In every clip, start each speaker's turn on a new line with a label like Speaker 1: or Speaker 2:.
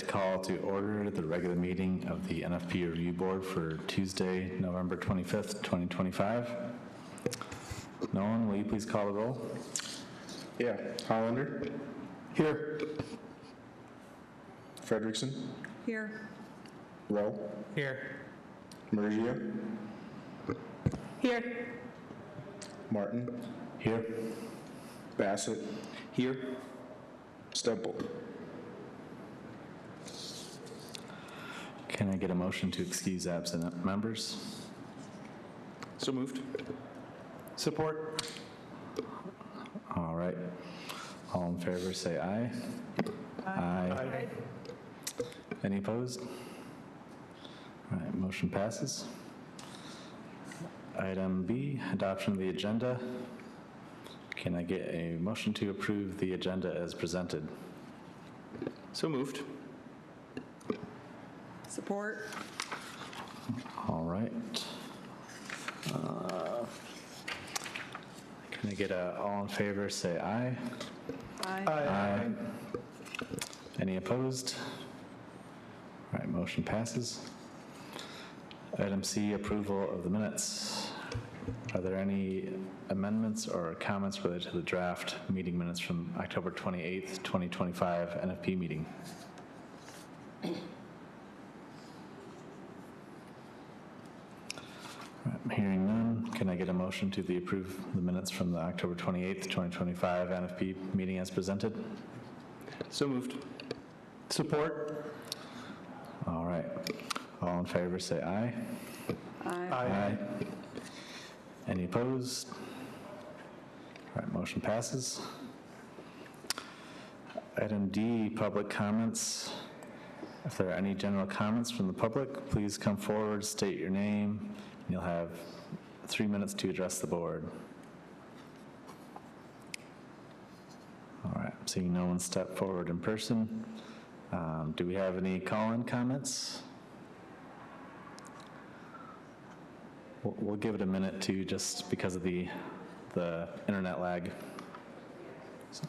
Speaker 1: call to order the regular meeting of the NFP Review Board for Tuesday, November 25th, 2025. Nolan, will you please call the roll?
Speaker 2: Yeah. Hollander? Here. Fredrickson?
Speaker 3: Here.
Speaker 2: Rowe?
Speaker 4: Here.
Speaker 2: Mergia?
Speaker 3: Here.
Speaker 2: Martin?
Speaker 1: Here.
Speaker 2: Bassett?
Speaker 1: Here.
Speaker 2: Stemple?
Speaker 1: Can I get a motion to excuse absent members?
Speaker 4: So moved. Support.
Speaker 1: All right. All in favor say aye. Aye. Any opposed? All right, motion passes. Item B, adoption of the agenda. Can I get a motion to approve the agenda as presented?
Speaker 4: So moved.
Speaker 3: Support.
Speaker 1: All right. Can I get a all in favor say aye?
Speaker 3: Aye.
Speaker 1: Aye. Any opposed? All right, motion passes. Item C, approval of the minutes. Are there any amendments or comments related to the draft meeting minutes from October 28th, 2025 NFP meeting? I'm hearing none. Can I get a motion to approve the minutes from the October 28th, 2025 NFP meeting as presented?
Speaker 4: So moved. Support.
Speaker 1: All right. All in favor say aye.
Speaker 3: Aye.
Speaker 1: Any opposed? All right, motion passes. Item D, public comments. If there are any general comments from the public, please come forward, state your name, and you'll have 3 minutes to address the board. All right, I'm seeing no one step forward in person. Do we have any call-in comments? We'll give it a minute too, just because of the internet lag. So.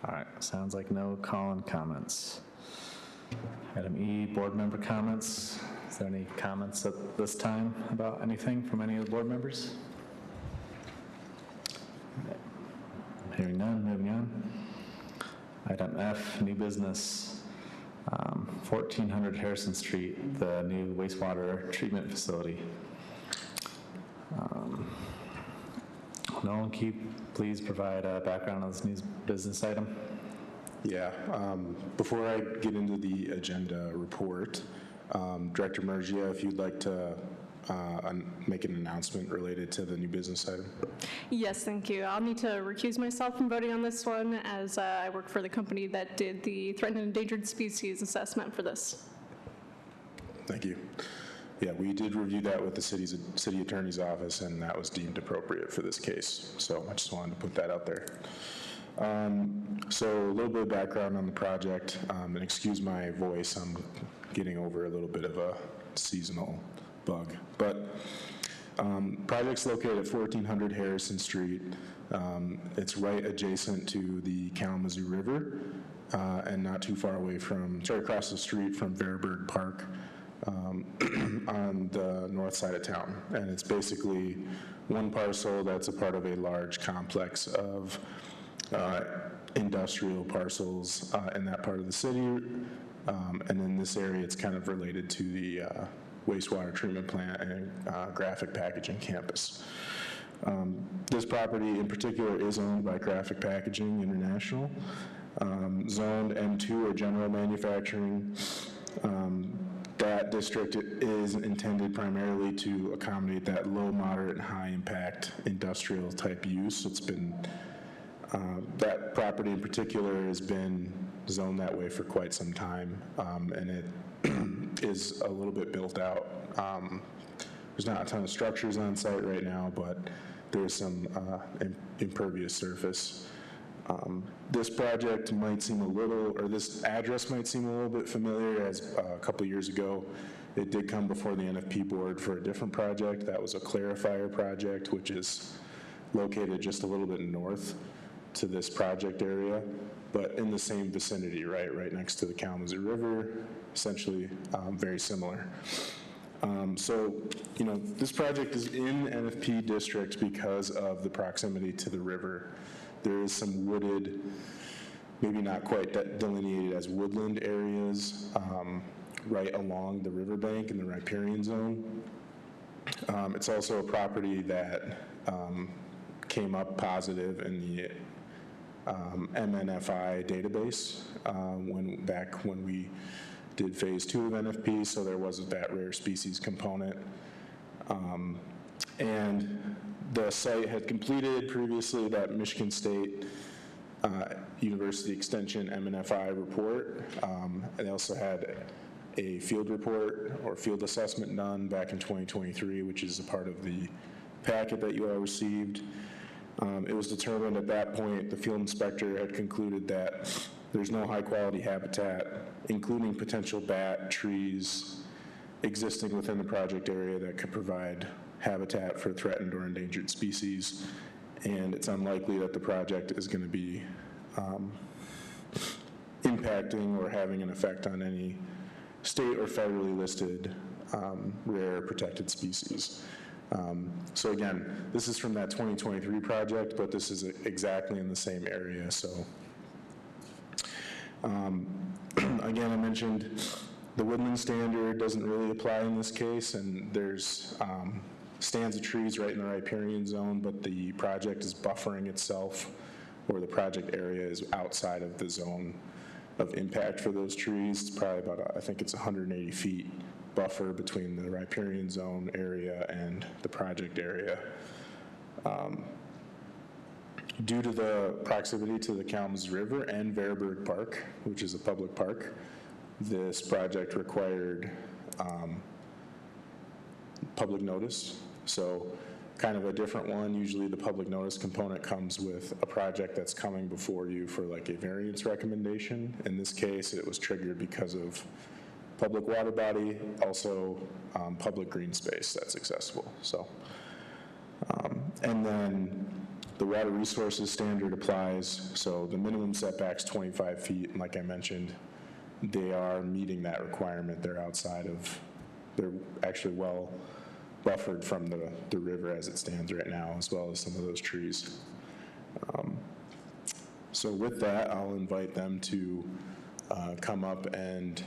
Speaker 1: All right, sounds like no call-in comments. Item E, board member comments. Is there any comments at this time about anything from any of the board members? Hearing none, moving on. Item F, new business, 1400 Harrison Street, the new wastewater treatment facility. Nolan, can you please provide a background on this new business item?
Speaker 2: Yeah. Before I get into the agenda report, Director Mergia, if you'd like to make an announcement related to the new business item.
Speaker 5: Yes, thank you. I'll need to recuse myself from voting on this one as I work for the company that did the threatened and endangered species assessment for this.
Speaker 2: Thank you. Yeah, we did review that with the city attorney's office, and that was deemed appropriate for this case. So I just wanted to put that out there. So a little bit of background on the project, and excuse my voice, I'm getting over a little bit of a seasonal bug. But project's located at 1400 Harrison Street. It's right adjacent to the Kalamazoo River, and not too far away from, it's right across the street from Verberg Park. On the north side of town, and it's basically one parcel that's a part of a large complex of industrial parcels in that part of the city, and in this area it's kind of related to the wastewater treatment plant and graphic packaging campus. This property in particular is owned by Graphic Packaging International, zoned M2 or general manufacturing. That district is intended primarily to accommodate that low, moderate, and high impact industrial type use. It's been, that property in particular has been zoned that way for quite some time, and it is a little bit built out. There's not a ton of structures on site right now, but there's some impervious surface. This project might seem a little, or this address might seem a little bit familiar, as a couple years ago, it did come before the NFP board for a different project. That was a clarifier project, which is located just a little bit north to this project area, but in the same vicinity, right next to the Kalamazoo River, essentially very similar. So, this project is in NFP district because of the proximity to the river. There is some wooded, maybe not quite delineated as woodland areas right along the riverbank in the riparian zone. It's also a property that came up positive in the MNFI database back when we did phase 2 of NFP, so there wasn't that rare species component. And the site had completed previously that Michigan State University Extension MNFI report. And they also had a field report or field assessment done back in 2023, which is a part of the packet that you all received. It was determined at that point, the field inspector had concluded that there's no high-quality habitat, including potential bat, trees, existing within the project area that could provide habitat for threatened or endangered species, and it's unlikely that the project is going to be impacting or having an effect on any state or federally listed rare protected species. So again, this is from that 2023 project, but this is exactly in the same area. So again, I mentioned the woodland standard doesn't really apply in this case, and there's stands of trees right in the riparian zone, but the project is buffering itself, or the project area is outside of the zone of impact for those trees. It's probably about, I think it's 180 feet buffer between the riparian zone area and the project area. Due to the proximity to the Kalamazoo River and Verberg Park, which is a public park, this project required public notice. So kind of a different one. Usually the public notice component comes with a project that's coming before you for like a variance recommendation. In this case, it was triggered because of public water body, also public green space that's accessible. So, and then the water resources standard applies. So the minimum setback's 25 feet, and like I mentioned, they are meeting that requirement. They're outside of, they're actually well buffered from the river as it stands right now, as well as some of those trees. So with that, I'll invite them to come up and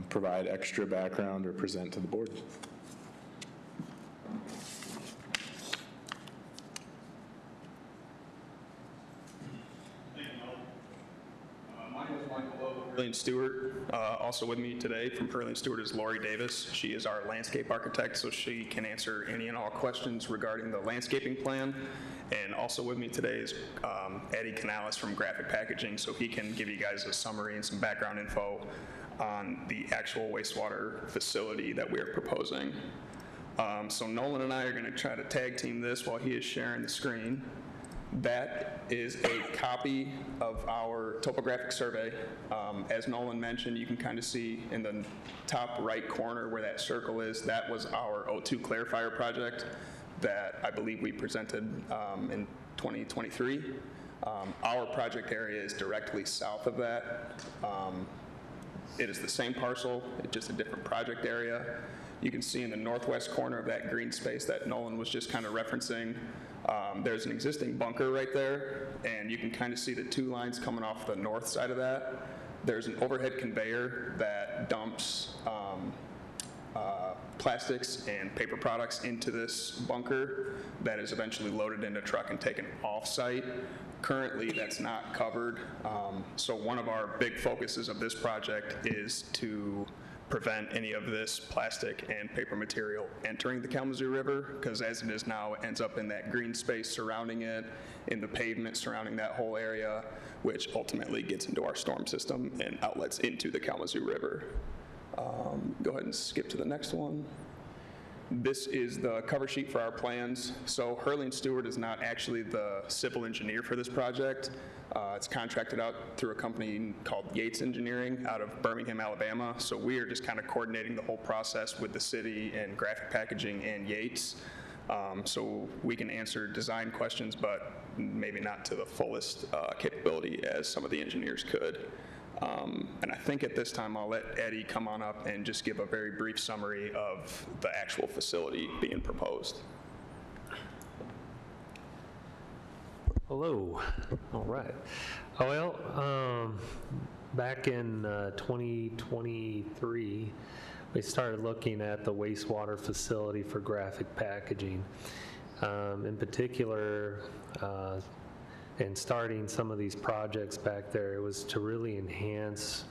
Speaker 2: provide extra background or present to the board.
Speaker 6: Hurley & Stewart. Also with me today from Hurley & Stewart is Lori Davis. She is our landscape architect, so she can answer any and all questions regarding the landscaping plan. And also with me today is Eddie Canales from Graphic Packaging, so he can give you guys a summary and some background info on the actual wastewater facility that we're proposing. So Nolan and I are going to try to tag team this while he is sharing the screen. That is a copy of our topographic survey. As Nolan mentioned, you can kind of see in the top right corner where that circle is, that was our O2 clarifier project that I believe we presented in 2023. Our project area is directly south of that. It is the same parcel, it's just a different project area. You can see in the northwest corner of that green space that Nolan was just kind of referencing, there's an existing bunker right there, and you can kind of see the two lines coming off the north side of that. There's an overhead conveyor that dumps plastics and paper products into this bunker that is eventually loaded into a truck and taken off-site. Currently, that's not covered. So one of our big focuses of this project is to prevent any of this plastic and paper material entering the Kalamazoo River, because as it is now, it ends up in that green space surrounding it, in the pavement surrounding that whole area, which ultimately gets into our storm system and outlets into the Kalamazoo River. Go ahead and skip to the next one. This is the cover sheet for our plans. So Hurley & Stewart is not actually the civil engineer for this project. It's contracted out through a company called Yates Engineering out of Birmingham, Alabama. So we are just kind of coordinating the whole process with the city and Graphic Packaging and Yates. So we can answer design questions, but maybe not to the fullest capability as some of the engineers could. And I think at this time I'll let Eddie come on up and just give a very brief summary of the actual facility being proposed.
Speaker 7: Hello. All right. Well, back in 2023, we started looking at the wastewater facility for graphic packaging. In particular, and starting some of these projects back there, it was to really enhance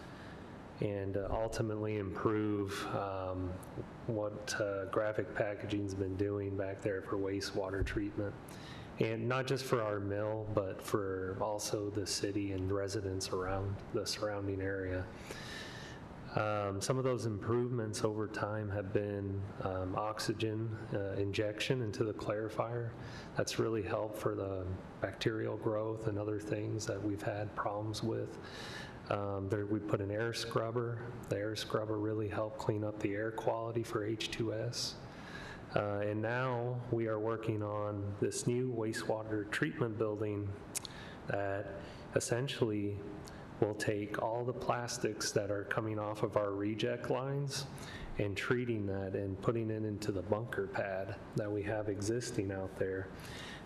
Speaker 7: and ultimately improve what graphic packaging's been doing back there for wastewater treatment. And not just for our mill, but for also the city and residents around the surrounding area. Some of those improvements over time have been oxygen injection into the clarifier. That's really helped for the bacterial growth and other things that we've had problems with. We put an air scrubber. The air scrubber really helped clean up the air quality for H2S. And now we are working on this new wastewater treatment building that essentially will take all the plastics that are coming off of our reject lines and treating that and putting it into the bunker pad that we have existing out there.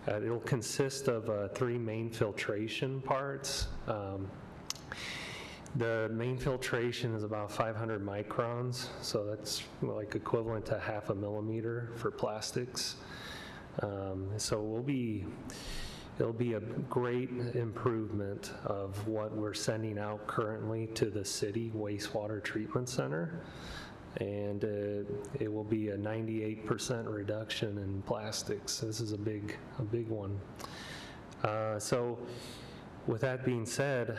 Speaker 7: It'll consist of 3 main filtration parts. The main filtration is about 500 microns, so that's like equivalent to 0.5 millimeter for plastics. So it'll be a great improvement of what we're sending out currently to the city wastewater treatment center. And it will be a 98% reduction in plastics. This is a big one. So with that being said,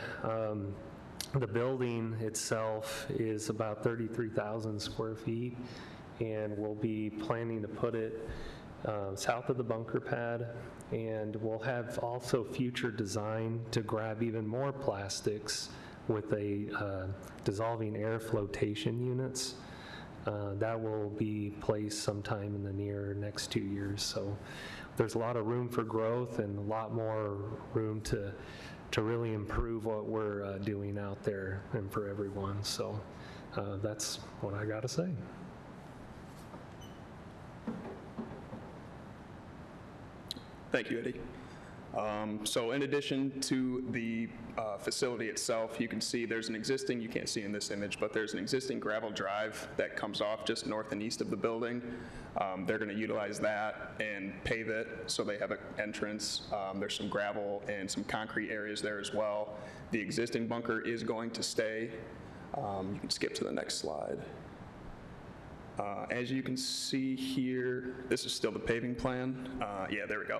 Speaker 7: the building itself is about 33,000 square feet, and we'll be planning to put it south of the bunker pad, and we'll have also future design to grab even more plastics with a dissolving air flotation units. That will be placed sometime in the next 2 years. So there's a lot of room for growth and a lot more room to really improve what we're doing out there and for everyone. So that's what I got to say.
Speaker 6: Thank you, Eddie. So in addition to the facility itself, you can see there's an existing, you can't see in this image, but there's an existing gravel drive that comes off just north and east of the building. They're going to utilize that and pave it so they have an entrance. There's some gravel and some concrete areas there as well. The existing bunker is going to stay. You can skip to the next slide. As you can see here, this is still the paving plan. Yeah, there we go.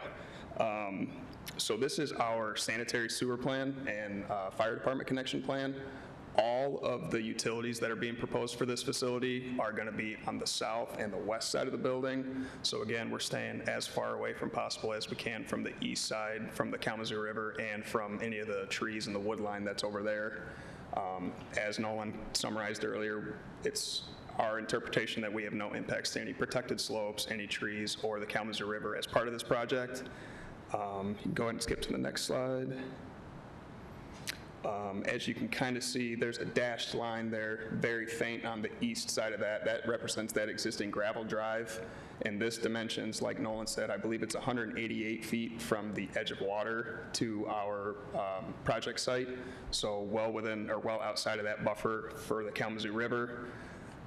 Speaker 6: So this is our sanitary sewer plan and fire department connection plan. All of the utilities that are being proposed for this facility are going to be on the south and the west side of the building. So again, we're staying as far away from possible as we can from the east side, from the Kalamazoo River, and from any of the trees and the wood line that's over there. As Nolan summarized earlier, it's our interpretation that we have no impacts to any protected slopes, any trees, or the Kalamazoo River as part of this project. You can go ahead and skip to the next slide. As you can kind of see, there's a dashed line there, very faint on the east side of that. That represents that existing gravel drive. And this dimensions, like Nolan said, I believe it's 188 feet from the edge of water to our project site. So well within, or well outside of that buffer for the Kalamazoo River.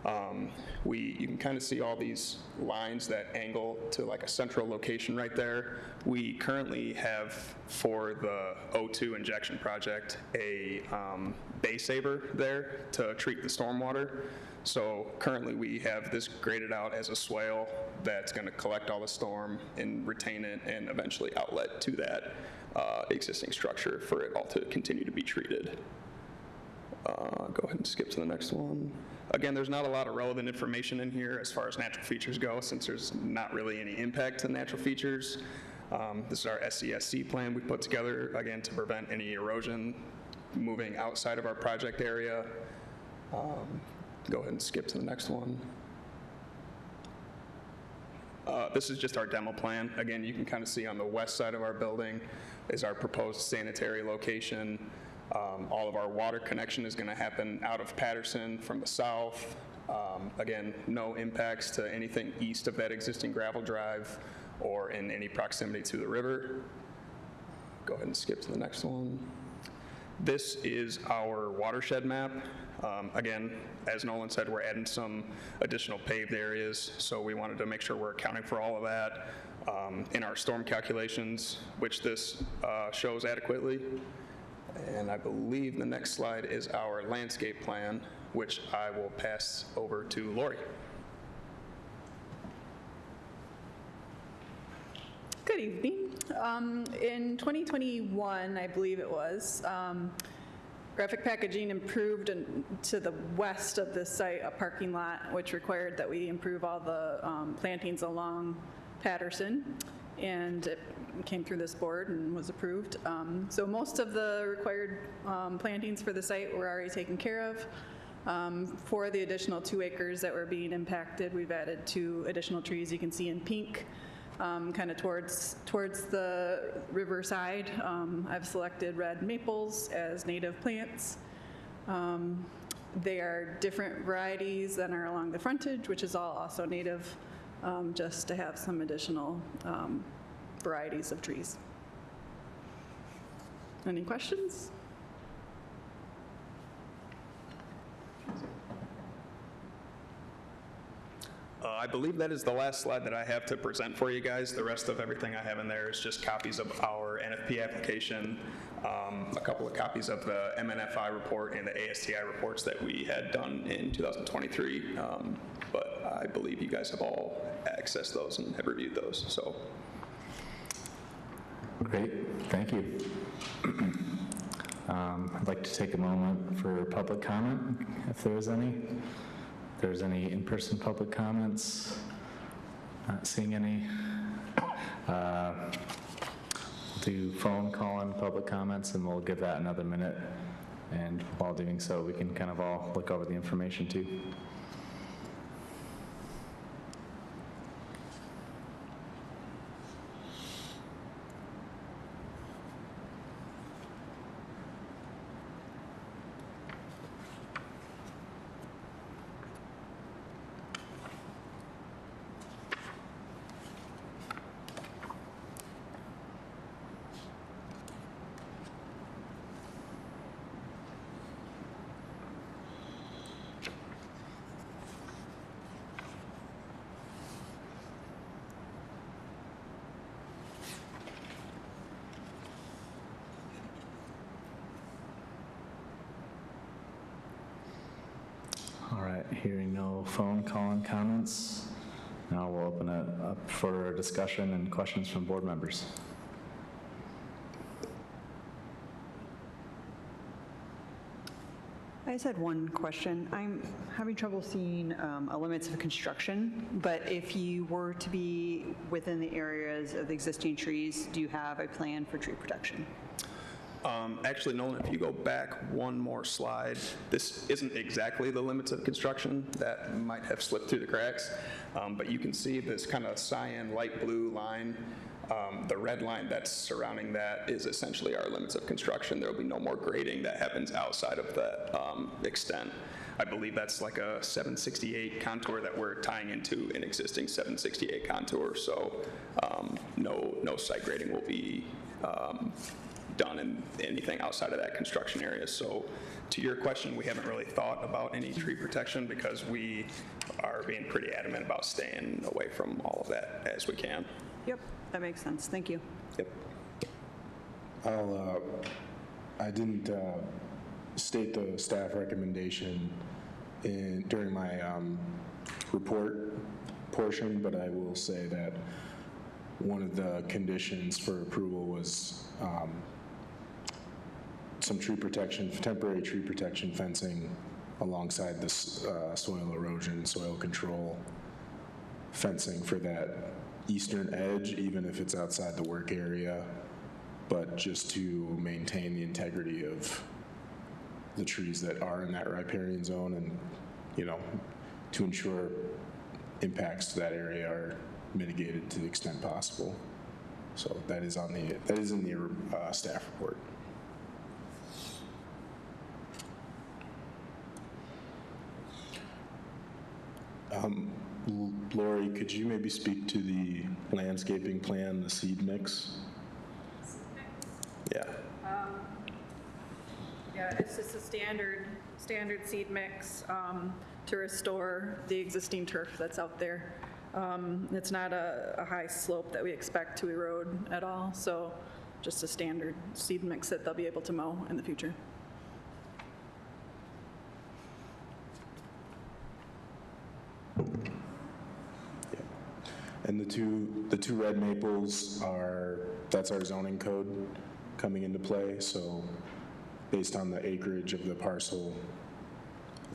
Speaker 6: You can kind of see all these lines that angle to like a central location right there. We currently have, for the O2 injection project, a bay saver there to treat the stormwater. So currently we have this graded out as a swale that's going to collect all the storm and retain it and eventually outlet to that existing structure for it all to continue to be treated. Go ahead and skip to the next one. Again, there's not a lot of relevant information in here as far as natural features go, since there's not really any impact to natural features. This is our SCSC plan we put together, again, to prevent any erosion moving outside of our project area. Go ahead and skip to the next one. This is just our demo plan. Again, you can kind of see on the west side of our building is our proposed sanitary location. All of our water connection is going to happen out of Patterson from the south. Again, no impacts to anything east of that existing gravel drive or in any proximity to the river. Go ahead and skip to the next one. This is our watershed map. Again, as Nolan said, we're adding some additional paved areas, so we wanted to make sure we're accounting for all of that in our storm calculations, which this shows adequately. And I believe the next slide is our landscape plan, which I will pass over to Lori.
Speaker 3: Good evening. In 2021, I believe it was, Graphic Packaging improved to the west of the site a parking lot, which required that we improve all the plantings along Patterson, and it came through this board and was approved. So most of the required plantings for the site were already taken care of. For the additional 2 acres that were being impacted, we've added 2 additional trees you can see in pink, kind of towards the riverside. I've selected red maples as native plants. They are different varieties than are along the frontage, which is all also native, just to have some additional varieties of trees. Any questions?
Speaker 6: I believe that is the last slide that I have to present for you guys. The rest of everything I have in there is just copies of our NFP application, a couple of copies of the MNFI report and the ASTI reports that we had done in 2023. But I believe you guys have all accessed those and have reviewed those. So.
Speaker 1: Great, thank you. I'd like to take a moment for public comment, if there is any. If there's any in-person public comments, not seeing any. We'll do phone call-in public comments, and we'll give that another minute. And while doing so, we can kind of all look over the information too. All right, hearing no phone call-in comments, now we'll open it up for discussion and questions from board members.
Speaker 8: I just had one question. I'm having trouble seeing limits of construction, but if you were to be within the areas of existing trees, do you have a plan for tree protection?
Speaker 6: Actually, Nolan, if you go back one more slide, this isn't exactly the limits of construction. That might have slipped through the cracks, but you can see this kind of cyan light blue line. The red line that's surrounding that is essentially our limits of construction. There will be no more grading that happens outside of that extent. I believe that's like a 768 contour that we're tying into an existing 768 contour, so no site grading will be done in anything outside of that construction area. So to your question, we haven't really thought about any tree protection because we are being pretty adamant about staying away from all of that as we can.
Speaker 8: Yep, that makes sense. Thank you.
Speaker 6: Yep.
Speaker 2: I didn't state the staff recommendation during my report portion, but I will say that one of the conditions for approval was some tree protection, temporary tree protection fencing alongside this soil erosion, soil control fencing for that eastern edge, even if it's outside the work area, but just to maintain the integrity of the trees that are in that riparian zone and, you know, to ensure impacts to that area are mitigated to the extent possible. So that is in the staff report. Lori, could you maybe speak to the landscaping plan, the seed mix? Yeah.
Speaker 3: Yeah, it's just a standard seed mix to restore the existing turf that's out there. It's not a high slope that we expect to erode at all, so just a standard seed mix that they'll be able to mow in the future.
Speaker 2: And the two red maples that's our zoning code coming into play. So based on the acreage of the parcel,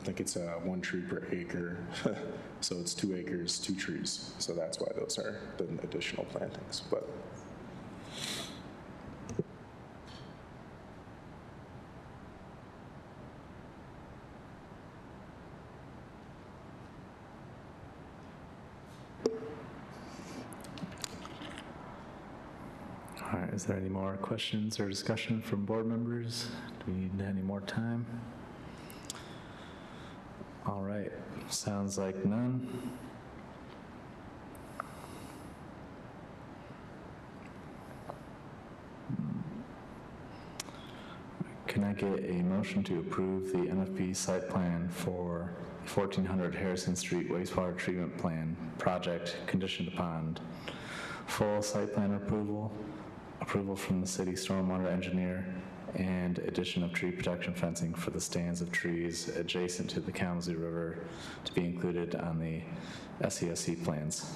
Speaker 2: I think it's 1 tree per acre. So it's 2 acres, 2 trees. So that's why those are the additional plantings. But
Speaker 1: All right, is there any more questions or discussion from board members? Do we need any more time? All right, sounds like none. Can I get a motion to approve the NFP site plan for 1400 Harrison Street wastewater treatment plan project conditioned upon full site plan approval from the city stormwater engineer, and addition of tree protection fencing for the stands of trees adjacent to the Kalamazoo River to be included on the SESC plans?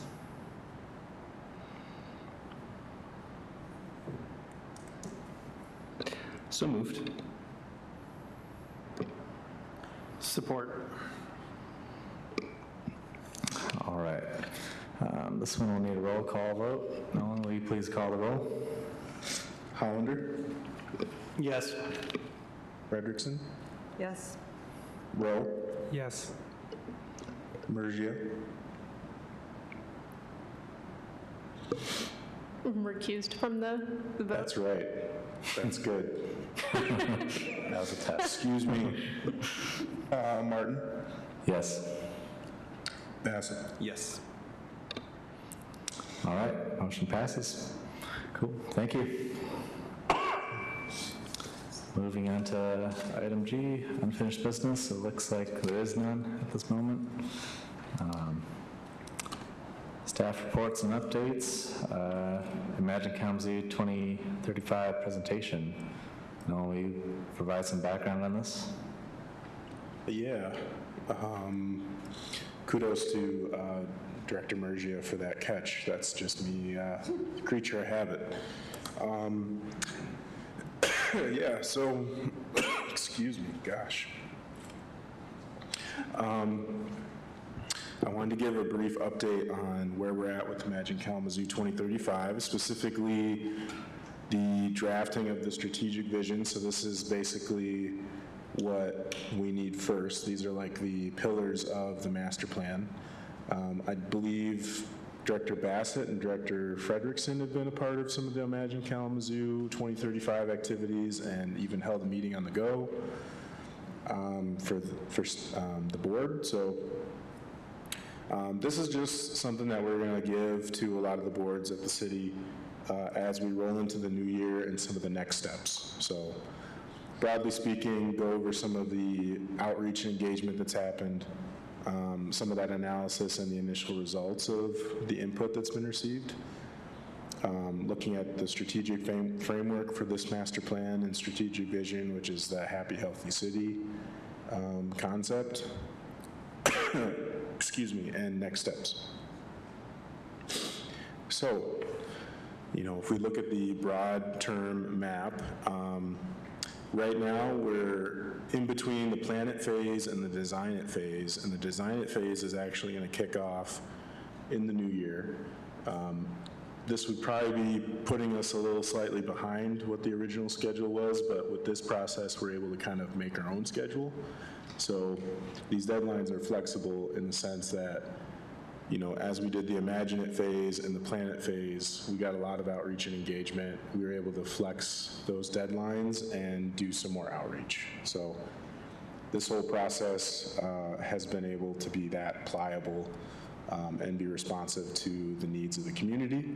Speaker 4: So moved. Support.
Speaker 1: All right. This one will need a roll call vote. Nolan, will you please call the roll?
Speaker 2: Hollander,
Speaker 4: Yes.
Speaker 2: Frederickson,
Speaker 8: Yes.
Speaker 2: Rowe,
Speaker 4: Yes.
Speaker 2: Mergia,
Speaker 5: Recused from the vote.
Speaker 2: that's right. That's good.
Speaker 1: That was a test.
Speaker 2: Excuse me. Martin,
Speaker 1: Yes.
Speaker 2: Bassett.
Speaker 4: Yes.
Speaker 1: All right, motion passes. Cool, thank you. Moving on to item G, unfinished business. It looks like there is none at this moment. Staff reports and updates. Imagine Kalamazoo 2035 presentation. Will we provide some background on this?
Speaker 2: Yeah. Kudos to Director Mergia for that catch. That's just me, creature of habit. Yeah, so, excuse me, gosh. I wanted to give a brief update on where we're at with Imagine Kalamazoo 2035, specifically the drafting of the strategic vision. So this is basically what we need first. These are like the pillars of the master plan. I believe Director Bassett and Director Frederickson have been a part of some of the Imagine Kalamazoo 2035 activities and even held a meeting on the go for the board. So this is just something that we're going to give to a lot of the boards at the city as we roll into the new year and some of the next steps. So broadly speaking, go over some of the outreach and engagement that's happened, some of that analysis and the initial results of the input that's been received, looking at the strategic framework for this master plan and strategic vision, which is the happy, healthy city concept, excuse me, and next steps. So, if we look at the broad term map, right now we're in between the plan it phase and the design it phase, and the design it phase is actually going to kick off in the new year. This would probably be putting us a little slightly behind what the original schedule was, but with this process, we're able to kind of make our own schedule. So these deadlines are flexible in the sense that, as we did the Imagine It phase and the Plan It phase, we got a lot of outreach and engagement. We were able to flex those deadlines and do some more outreach. So this whole process has been able to be that pliable and be responsive to the needs of the community.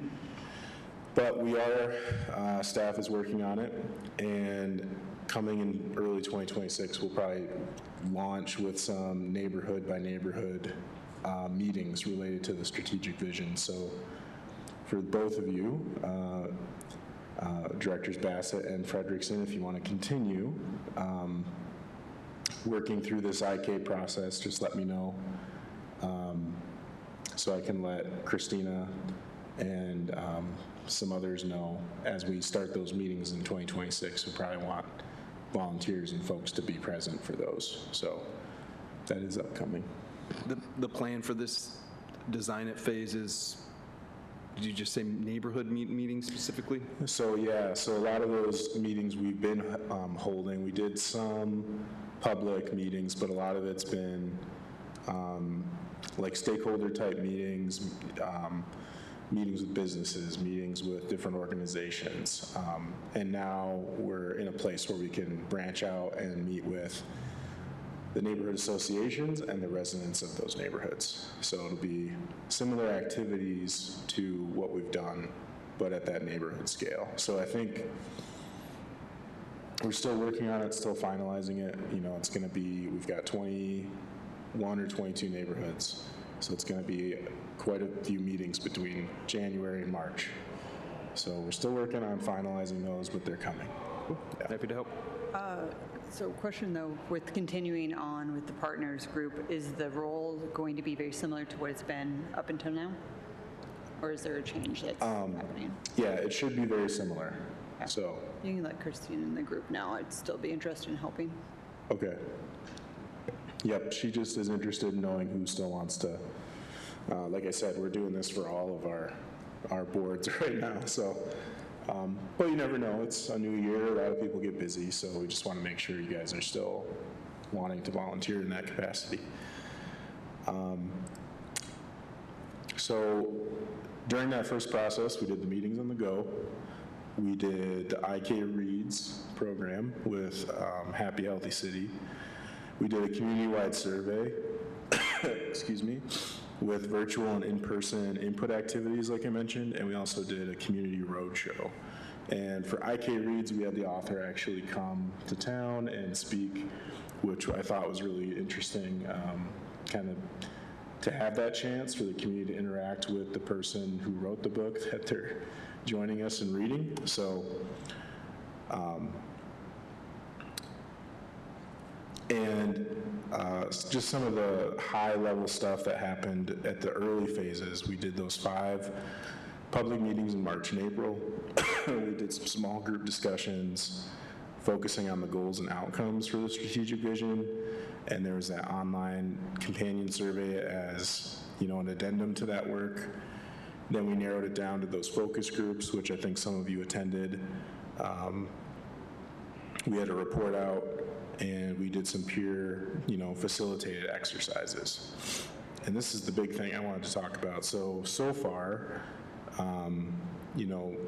Speaker 2: But we are, staff is working on it, and coming in early 2026, we'll probably launch with some neighborhood by neighborhood meetings related to the strategic vision. So for both of you, Directors Bassett and Frederickson, if you want to continue working through this IK process, just let me know. So I can let Christina and some others know as we start those meetings in 2026. We probably want volunteers and folks to be present for those. So that is upcoming.
Speaker 9: The plan for this design it phase is, did you just say neighborhood meetings specifically? So
Speaker 2: yeah, so a lot of those meetings we've been holding. We did some public meetings, but a lot of it's been like stakeholder type meetings, meetings with businesses, meetings with different organizations. And now we're in a place where we can branch out and meet with the neighborhood associations and the residents of those neighborhoods. So it'll be similar activities to what we've done, but at that neighborhood scale. So I think we're still working on it, still finalizing it. It's going to be, we've got 21 or 22 neighborhoods. So it's going to be quite a few meetings between January and March. So we're still working on finalizing those, but they're coming.
Speaker 9: Yeah. Happy to help.
Speaker 8: So question though, with continuing on with the partners group, is the role going to be very similar to what it's been up until now? Or is there a change that's happening?
Speaker 2: Yeah, it should be very similar.
Speaker 8: Okay.
Speaker 2: So
Speaker 8: you can let Christine in the group now. I'd still be interested in helping.
Speaker 2: Okay. Yep, she just is interested in knowing who still wants to, like I said, we're doing this for all of our boards right now, so, but you never know, it's a new year, a lot of people get busy, so we just want to make sure you guys are still wanting to volunteer in that capacity. So during that first process, we did the meetings on the go. We did the IK Reads program with Happy Healthy City. We did a community-wide survey, excuse me, with virtual and in-person input activities like I mentioned, and we also did a community roadshow. And for IK Reads, we had the author actually come to town and speak, which I thought was really interesting, kind of to have that chance for the community to interact with the person who wrote the book that they're joining us in reading. So, and just some of the high-level stuff that happened at the early phases. We did those 5 public meetings in March and April. We did some small group discussions focusing on the goals and outcomes for the strategic vision. And there was that online companion survey as, an addendum to that work. Then we narrowed it down to those focus groups, which I think some of you attended. We had a report out, and we did some peer, facilitated exercises. And this is the big thing I wanted to talk about. So far,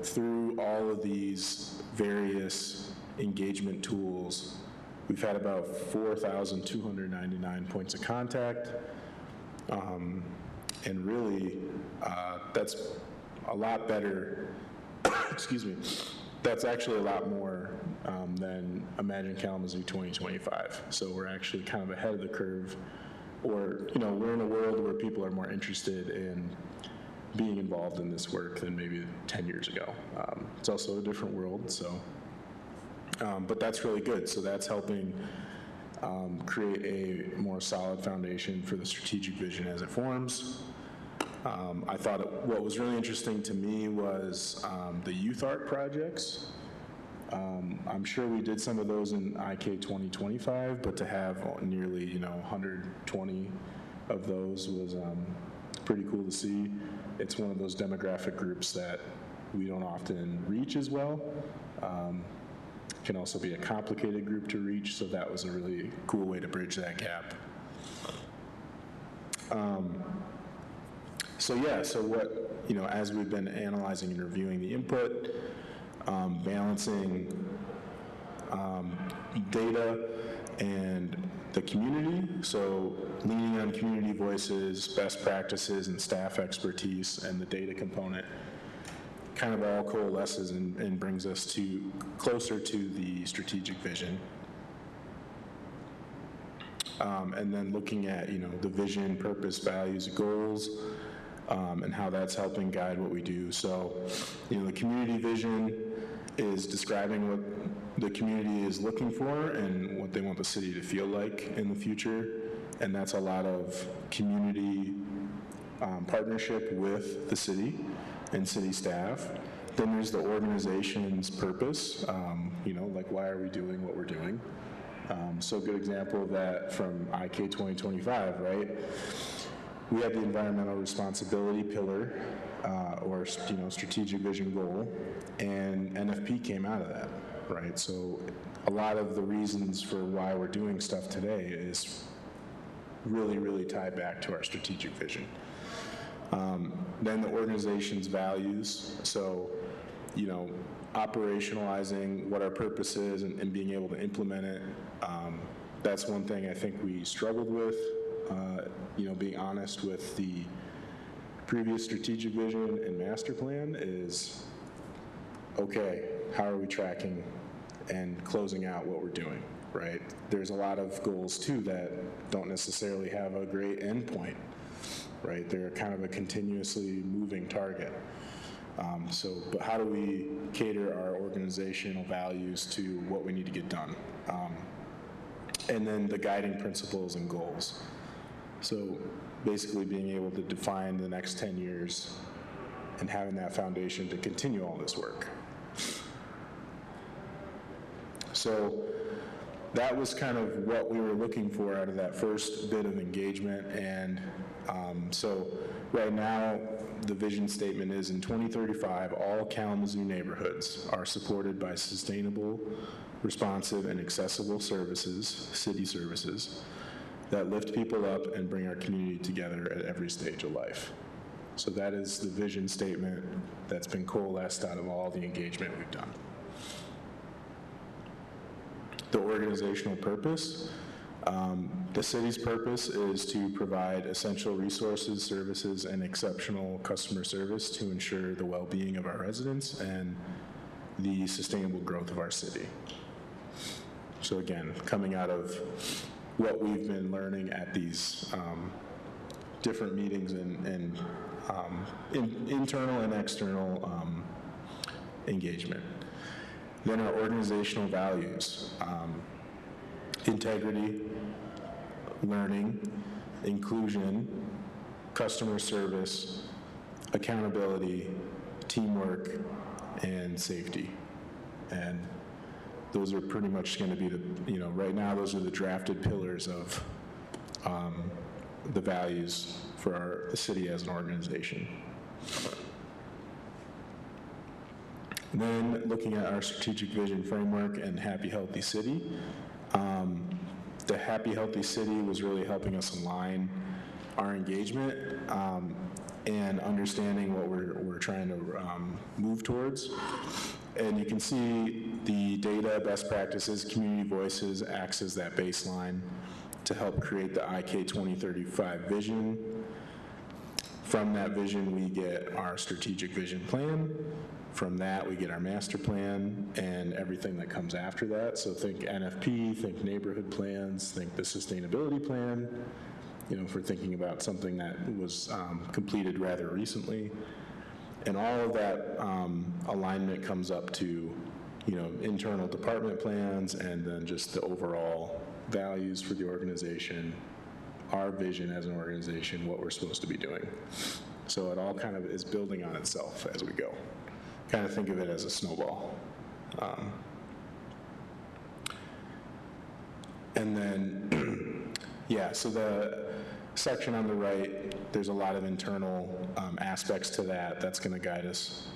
Speaker 2: through all of these various engagement tools, we've had about 4,299 points of contact. And really, that's a lot better excuse me, that's actually a lot more than Imagine Kalamazoo 2025. So we're actually kind of ahead of the curve, or, you know, we're in a world where people are more interested in being involved in this work than maybe 10 years ago. It's also a different world, so, but that's really good. So that's helping create a more solid foundation for the strategic vision as it forms. I thought what was really interesting to me was the youth art projects. I'm sure we did some of those in IK 2025, but to have nearly, you know, 120 of those was pretty cool to see. It's one of those demographic groups that we don't often reach as well. Can also be a complicated group to reach, so that was a really cool way to bridge that gap. So yeah, so what, you know, as we've been analyzing and reviewing the input, balancing data and the community, so leaning on community voices, best practices, and staff expertise, and the data component kind of all coalesces and brings us to closer to the strategic vision. And then looking at, you know, the vision, purpose, values, goals, and how that's helping guide what we do. So, you know, the community vision is describing what the community is looking for and what they want the city to feel like in the future. And that's a lot of community partnership with the city and city staff. Then there's the organization's purpose, you know, like why are we doing what we're doing? So a good example of that from IK 2025, right? We had the environmental responsibility pillar, or, you know, strategic vision goal, and NFP came out of that, right? So a lot of the reasons for why we're doing stuff today is really, really tied back to our strategic vision. Then the organization's values, so, you know, operationalizing what our purpose is and being able to implement it. That's one thing I think we struggled with, you know, being honest with the previous strategic vision and master plan is, okay, how are we tracking and closing out what we're doing, right? There's a lot of goals too that don't necessarily have a great endpoint, right? They're kind of a continuously moving target. But how do we cater our organizational values to what we need to get done? And then the guiding principles and goals. So basically being able to define the next 10 years and having that foundation to continue all this work. So that was kind of what we were looking for out of that first bit of engagement. And so right now, the vision statement is in 2035, all Kalamazoo neighborhoods are supported by sustainable, responsive, and accessible services, city services, that lift people up and bring our community together at every stage of life. So that is the vision statement that's been coalesced out of all the engagement we've done. The organizational purpose. The city's purpose is to provide essential resources, services, and exceptional customer service to ensure the well-being of our residents and the sustainable growth of our city. So again, coming out of what we've been learning at these different meetings and internal and external engagement. Then our organizational values, integrity, learning, inclusion, customer service, accountability, teamwork, and safety. And those are pretty much going to be the, you know, right now those are the drafted pillars of the values for the city as an organization. Then looking at our strategic vision framework and Happy Healthy City. The Happy Healthy City was really helping us align our engagement and understanding what we're trying to move towards. And you can see the data, best practices, community voices acts as that baseline to help create the IK 2035 vision. From that vision, we get our strategic vision plan. From that, we get our master plan and everything that comes after that. So think NFP, think neighborhood plans, think the sustainability plan, you know, if we're thinking about something that was completed rather recently. And all of that alignment comes up to, you know, internal department plans and then just the overall values for the organization, our vision as an organization, what we're supposed to be doing. So it all kind of is building on itself as we go. Kind of think of it as a snowball. And then, yeah, so the section on the right, there's a lot of internal aspects to that that's going to guide us.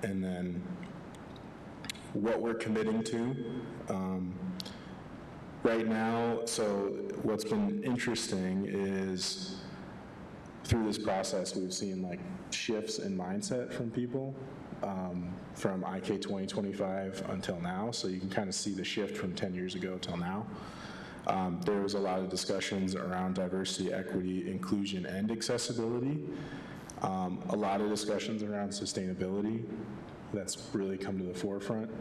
Speaker 2: And then what we're committing to. Right now, so what's been interesting is through this process, we've seen like shifts in mindset from people from IK 2025 until now. So you can kind of see the shift from 10 years ago till now. There was a lot of discussions around diversity, equity, inclusion, and accessibility. A lot of discussions around sustainability. That's really come to the forefront.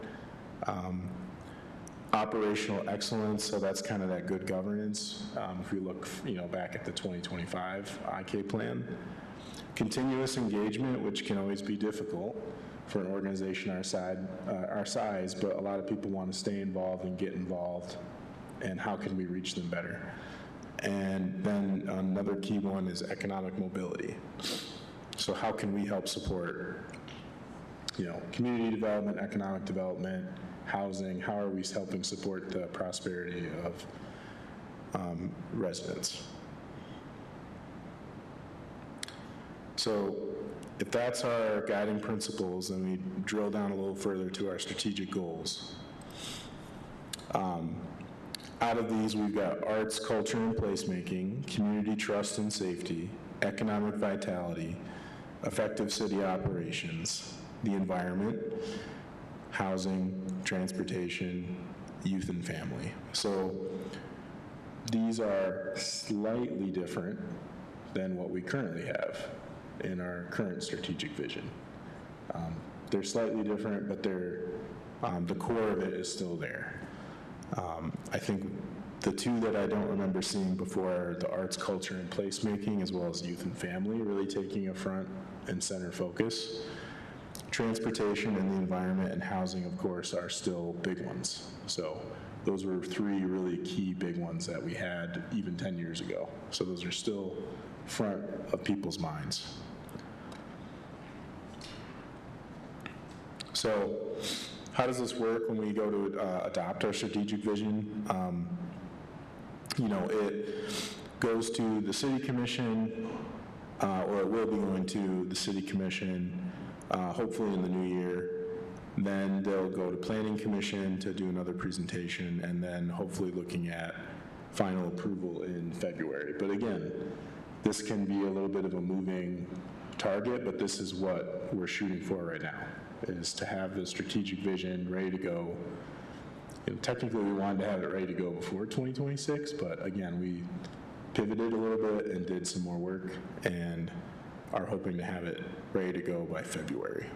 Speaker 2: Operational excellence, so that's kind of that good governance. If we look, you know, back at the 2025 IK plan. Continuous engagement, which can always be difficult for an organization our size, but a lot of people want to stay involved and get involved, and how can we reach them better? And then another key one is economic mobility. So how can we help support, you know, community development, economic development, housing? How are we helping support the prosperity of residents? So if that's our guiding principles, then we drill down a little further to our strategic goals. Out of these, we've got arts, culture, and placemaking, community trust and safety, economic vitality, effective city operations, the environment, housing, transportation, youth and family. So these are slightly different than what we currently have in our current strategic vision. They're slightly different, but they're, the core of it is still there. I think the two that I don't remember seeing before are the arts, culture, and placemaking, as well as youth and family, really taking a front and center focus. Transportation and the environment and housing, of course, are still big ones. So those were three really key big ones that we had even 10 years ago. So those are still front of people's minds. So how does this work when we go to adopt our strategic vision? You know, it goes to the city commission, or it will be going to the city commission, hopefully in the new year. Then they'll go to planning commission to do another presentation, and then hopefully looking at final approval in February. But again, this can be a little bit of a moving target, but this is what we're shooting for right now, is to have the strategic vision ready to go. You know, technically, we wanted to have it ready to go before 2026, but again, we pivoted a little bit and did some more work and are hoping to have it ready to go by February.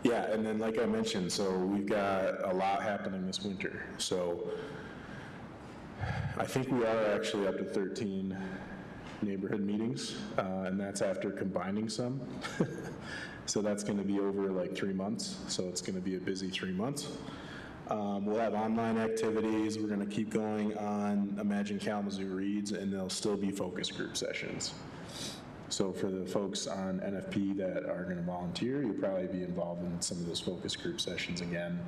Speaker 2: Yeah, and then like I mentioned, so we've got a lot happening this winter. So I think we are actually up to 13 neighborhood meetings, and that's after combining some. So that's going to be over like 3 months, so it's going to be a busy 3 months. We'll have online activities. We're going to keep going on Imagine Kalamazoo Reads, and there'll still be focus group sessions. So for the folks on NFP that are going to volunteer, you'll probably be involved in some of those focus group sessions again,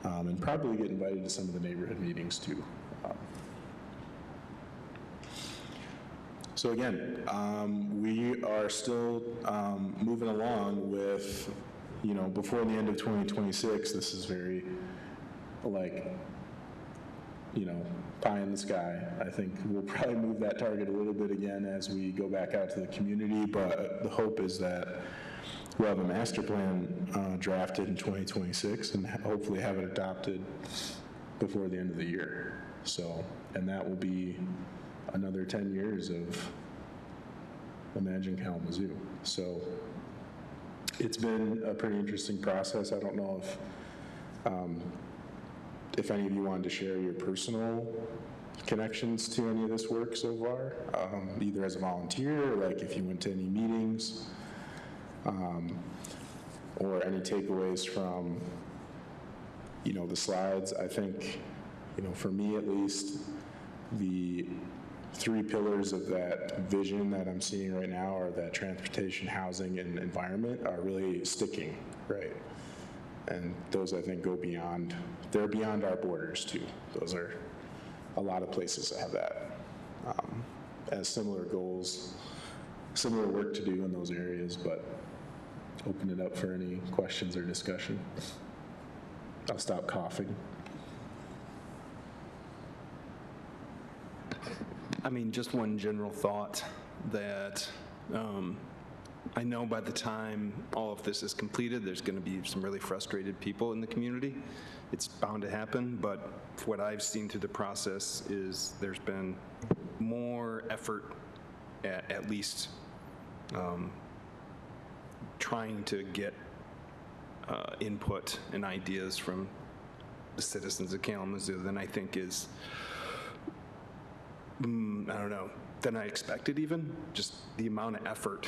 Speaker 2: and probably get invited to some of the neighborhood meetings too. So again, we are still moving along with, you know, before the end of 2026, this is very, like, you know, pie in the sky. I think we'll probably move that target a little bit again as we go back out to the community, but the hope is that we'll have a master plan drafted in 2026 and hopefully have it adopted before the end of the year. So, and that will be another 10 years of imagine Kalamazoo. So it's been a pretty interesting process. I don't know if any of you wanted to share your personal connections to any of this work so far, either as a volunteer or like if you went to any meetings, or any takeaways from, the slides. I think, for me at least, the 3 pillars of that vision that I'm seeing right now are that transportation, housing, and environment are really sticking, right? And those, I think, they're beyond our borders too. Those are a lot of places that have that as similar goals, similar work to do in those areas, but open it up for any questions or discussion. I'll stop coughing.
Speaker 9: I mean, just one general thought that I know by the time all of this is completed, there's going to be some really frustrated people in the community. It's bound to happen, but what I've seen through the process is there's been more effort at least trying to get input and ideas from the citizens of Kalamazoo than I think is, I don't know, than I expected even. Just the amount of effort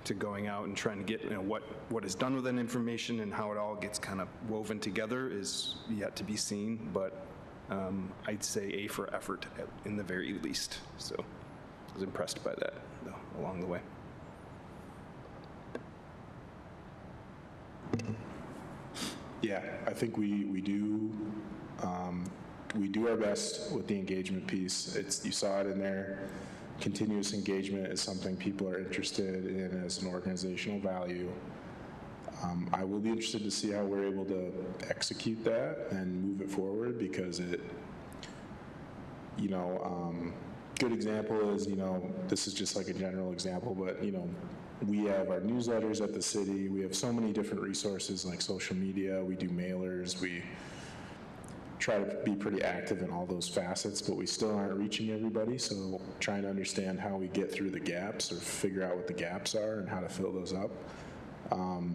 Speaker 9: to going out and trying to get, what is done with that information and how it all gets kind of woven together is yet to be seen, but I'd say A for effort in the very least. So I was impressed by that along the way.
Speaker 2: Yeah, I think we do our best with the engagement piece. You saw it in there. Continuous engagement is something people are interested in as an organizational value. I will be interested to see how we're able to execute that and move it forward, because good example is, this is just like a general example, but, we have our newsletters at the city. We have so many different resources like social media. We do mailers. We try to be pretty active in all those facets, but we still aren't reaching everybody. So trying to understand how we get through the gaps or figure out what the gaps are and how to fill those up. And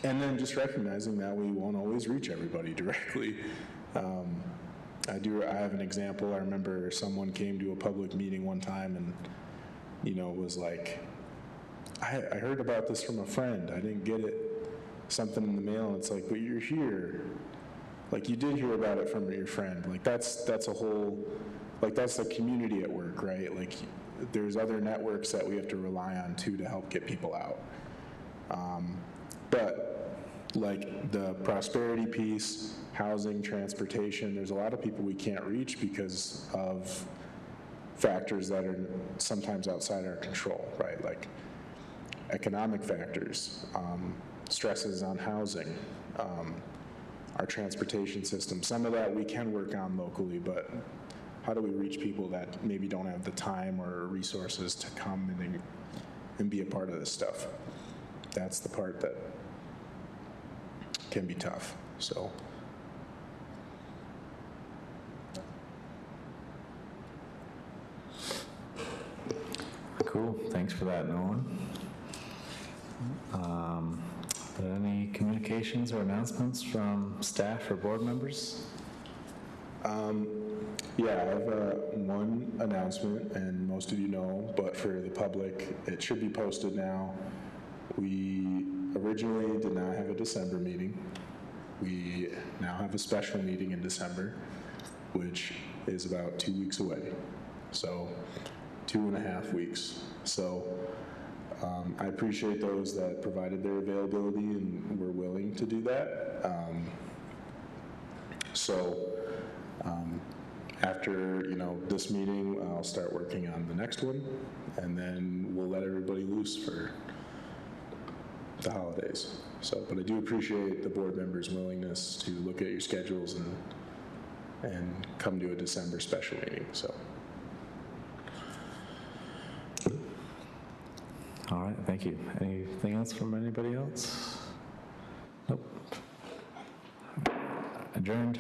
Speaker 2: then just recognizing that we won't always reach everybody directly. I have an example. I remember someone came to a public meeting one time and, was like, I heard about this from a friend. I didn't get it, something in the mail. And it's like, but you're here. Like, you did hear about it from your friend. Like, that's a whole, like, that's the community at work, right? Like, there's other networks that we have to rely on, too, to help get people out. But, like, the prosperity piece, housing, transportation, there's a lot of people we can't reach because of factors that are sometimes outside our control, right? Like, economic factors, stresses on housing, our transportation system. Some of that we can work on locally, but how do we reach people that maybe don't have the time or resources to come and be a part of this stuff? That's the part that can be tough. So.
Speaker 1: Cool, thanks for that, Nolan. Are there any communications or announcements from staff or board members?
Speaker 2: Yeah, I have one announcement, and most of you know, but for the public, it should be posted now. We originally did not have a December meeting. We now have a special meeting in December, which is about 2 weeks away. So 2.5 weeks. So I appreciate those that provided their availability and were willing to do that. After this meeting, I'll start working on the next one, and then we'll let everybody loose for the holidays. But I do appreciate the board members' willingness to look at your schedules and come to a December special meeting. So.
Speaker 1: All right, thank you. Anything else from anybody else? Nope. Adjourned.